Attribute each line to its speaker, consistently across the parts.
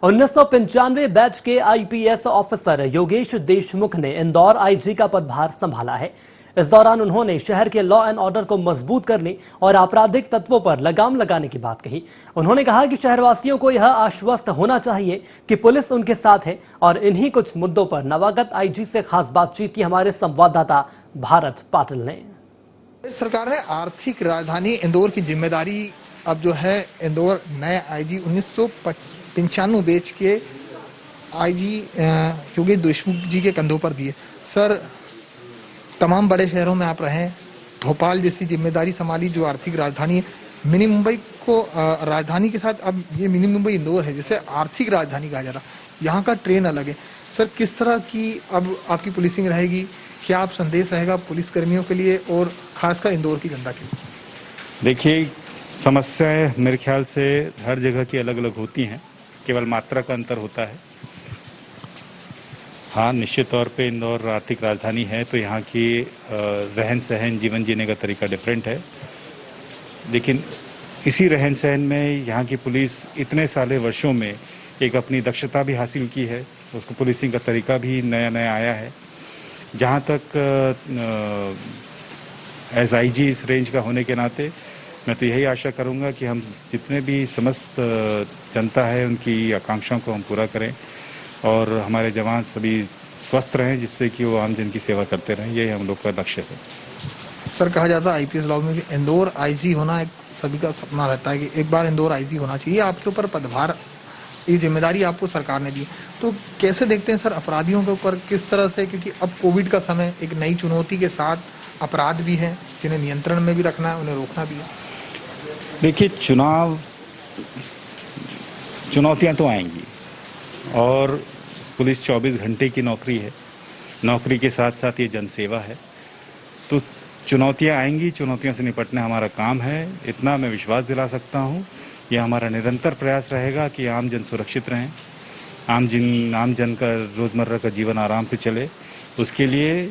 Speaker 1: 1995 batch के IPS officer Yogesh Deshmukh ने Indore IG का पदभार संभाला है। इस दौरान उन्होंने शहर के लॉ एंड ऑर्डर को मजबूत करने और आपराधिक तत्वों पर लगाम लगाने की बात कही। उन्होंने कहा कि शहरवासियों को यह आश्वस्त होना चाहिए कि पुलिस उनके साथ है और इन्हीं कुछ मुद्दों पर नवागत आईजी से खास बातचीत की हमारे संवाददाता भारत पाटिल ने।
Speaker 2: सरकार ने आर्थिक राजधानी इंदौर की जिम्मेदारी अब जो है इंदौर नए आईजी 1995 बैच के आईजी योगेश देशमुख जी के कंधों पर दिए। सर, तमाम बड़े शहरों में आप रहे, भोपाल जैसी जिम्मेदारी संभाली जो आर्थिक राजधानी है, मिनी मुंबई को राजधानी के साथ अब ये मिनी मुंबई इंदौर है जिसे आर्थिक राजधानी कहा जाता है। यहाँ का ट्रेन अलग है। सर, किस तरह की अब आपकी पुलिसिंग रहेगी, क्या आप संदेश रहेगा पुलिस कर्मियों के लिए और खासकर इंदौर की जनता के लिए?
Speaker 3: देखिए, समस्याएं मेरे ख्याल से हर जगह की अलग अलग होती हैं, केवल मात्रा का अंतर होता है। हाँ, निश्चित तौर पे इंदौर आर्थिक राजधानी है तो यहाँ की रहन सहन, जीवन जीने का तरीका डिफरेंट है, लेकिन इसी रहन सहन में यहाँ की पुलिस इतने साले वर्षों में एक अपनी दक्षता भी हासिल की है, उसको पुलिसिंग का तरीका भी नया नया आया है। जहाँ तक एज आईजी इस रेंज का होने के नाते मैं तो यही आशा करूँगा कि हम जितने भी समस्त जनता है उनकी आकांक्षाओं को हम पूरा करें और हमारे जवान सभी स्वस्थ रहें, जिससे कि वो आम जन की सेवा करते रहें। यही हम लोग का लक्ष्य है।
Speaker 2: सर, कहा जाता है आईपीएस लॉ में भी इंदौर आईजी होना एक सभी का सपना रहता है कि एक बार इंदौर आईजी होना चाहिए। आपके ऊपर पदभार, ये जिम्मेदारी आपको सरकार ने दी, तो कैसे देखते हैं सर अपराधियों के ऊपर किस तरह से, क्योंकि अब कोविड का समय एक नई चुनौती के साथ अपराध भी हैं जिन्हें नियंत्रण में भी रखना है, उन्हें रोकना भी है।
Speaker 3: देखिए, चुनौतियां तो आएंगी और पुलिस 24 घंटे की नौकरी है, नौकरी के साथ साथ ये जनसेवा है, तो चुनौतियां आएंगी, चुनौतियों से निपटना हमारा काम है। इतना मैं विश्वास दिला सकता हूँ, ये हमारा निरंतर प्रयास रहेगा कि आम जन सुरक्षित रहें, आम जन का रोजमर्रा का जीवन आराम से चले। उसके लिए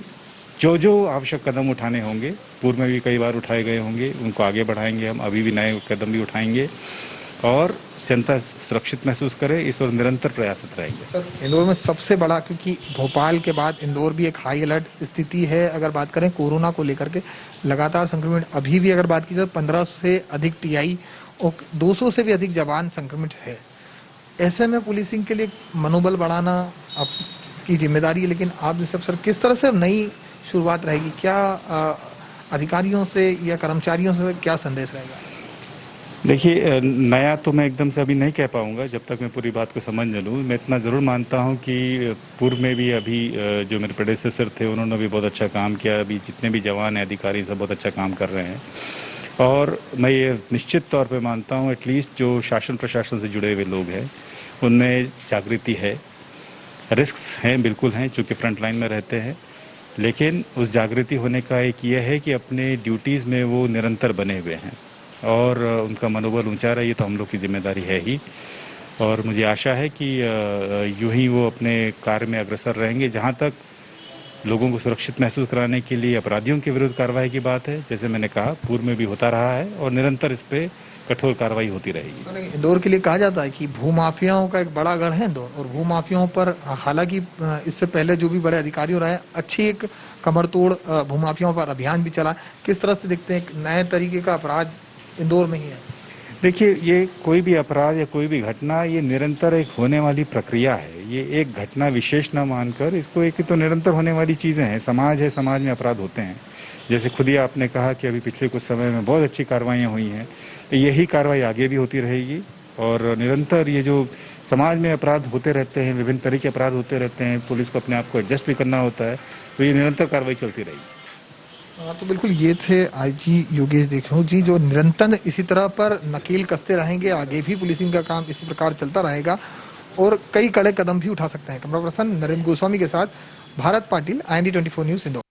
Speaker 3: जो आवश्यक कदम उठाने होंगे, पूर्व में भी कई बार उठाए गए होंगे, उनको आगे बढ़ाएंगे हम, अभी भी नए कदम भी उठाएंगे और जनता सुरक्षित महसूस करे, इस ओर निरंतर प्रयासरत रहेंगे।
Speaker 2: सर, इंदौर में सबसे बड़ा, क्योंकि भोपाल के बाद इंदौर भी एक हाई अलर्ट स्थिति है अगर बात करें कोरोना को लेकर के, लगातार संक्रमित अभी भी अगर बात की जाए 1500 से अधिक टीआई और 200 से भी अधिक जवान संक्रमित है। ऐसे में पुलिसिंग के लिए मनोबल बढ़ाना आपकी जिम्मेदारी है, लेकिन आप जैसे अफसर किस तरह से नई शुरुआत रहेगी, क्या अधिकारियों से या कर्मचारियों से क्या संदेश रहेगा?
Speaker 3: देखिए, नया तो मैं एकदम से अभी नहीं कह पाऊंगा जब तक मैं पूरी बात को समझ न लूँ। मैं इतना ज़रूर मानता हूं कि पूर्व में भी अभी जो मेरे प्रेडेसेसर थे उन्होंने भी बहुत अच्छा काम किया, अभी जितने भी जवान हैं, अधिकारी सब बहुत अच्छा काम कर रहे हैं और मैं ये निश्चित तौर पे मानता हूं एटलीस्ट जो शासन प्रशासन से जुड़े हुए लोग हैं उनमें जागृति है। रिस्क्स हैं, बिल्कुल हैं, चूँकि फ्रंट लाइन में रहते हैं, लेकिन उस जागृति होने का एक ये है कि अपने ड्यूटीज़ में वो निरंतर बने हुए हैं और उनका मनोबल ऊंचा रहे, ये तो हम लोग की जिम्मेदारी है ही। और मुझे आशा है कि यूं ही वो अपने कार्य में अग्रसर रहेंगे। जहां तक लोगों को सुरक्षित महसूस कराने के लिए अपराधियों के विरुद्ध कार्रवाई की बात है, जैसे मैंने कहा पूर्व में भी होता रहा है और निरंतर इस पे कठोर कार्रवाई होती रहेगी।
Speaker 2: इंदौर के लिए कहा जाता है कि भूमाफियाओं का एक बड़ा गढ़ है इंदौर, और भूमाफियाओं पर हालांकि इससे पहले जो भी बड़े अधिकारी रहे, अच्छी एक कमर तोड़ भूमाफियाओं पर अभियान भी चला। किस तरह से देखते हैं एक नए तरीके का अपराध इंदौर में ही है?
Speaker 3: देखिए, ये कोई भी अपराध या कोई भी घटना ये निरंतर एक होने वाली प्रक्रिया है। ये एक घटना विशेष न मानकर इसको एक तो निरंतर होने वाली चीज़ें हैं। समाज है, समाज में अपराध होते हैं। जैसे खुद ही आपने कहा कि अभी पिछले कुछ समय में बहुत अच्छी कार्रवाइयाँ हुई हैं, तो यही कार्रवाई आगे भी होती रहेगी और निरंतर ये जो समाज में अपराध होते रहते हैं, विभिन्न तरह के अपराध होते रहते हैं, पुलिस को अपने आप को एडजस्ट भी करना होता है, तो ये निरंतर कार्रवाई चलती रहेगी।
Speaker 2: तो बिल्कुल ये थे आईजी योगेश देशमुख जी, जो निरंतर इसी तरह पर नकेल कसते रहेंगे। आगे भी पुलिसिंग का काम इसी प्रकार चलता रहेगा और कई कड़े कदम भी उठा सकते हैं। कैमरा पर्सन नरेंद्र गोस्वामी के साथ भारत पाटिल, IND 24 न्यूज़ इंदौर।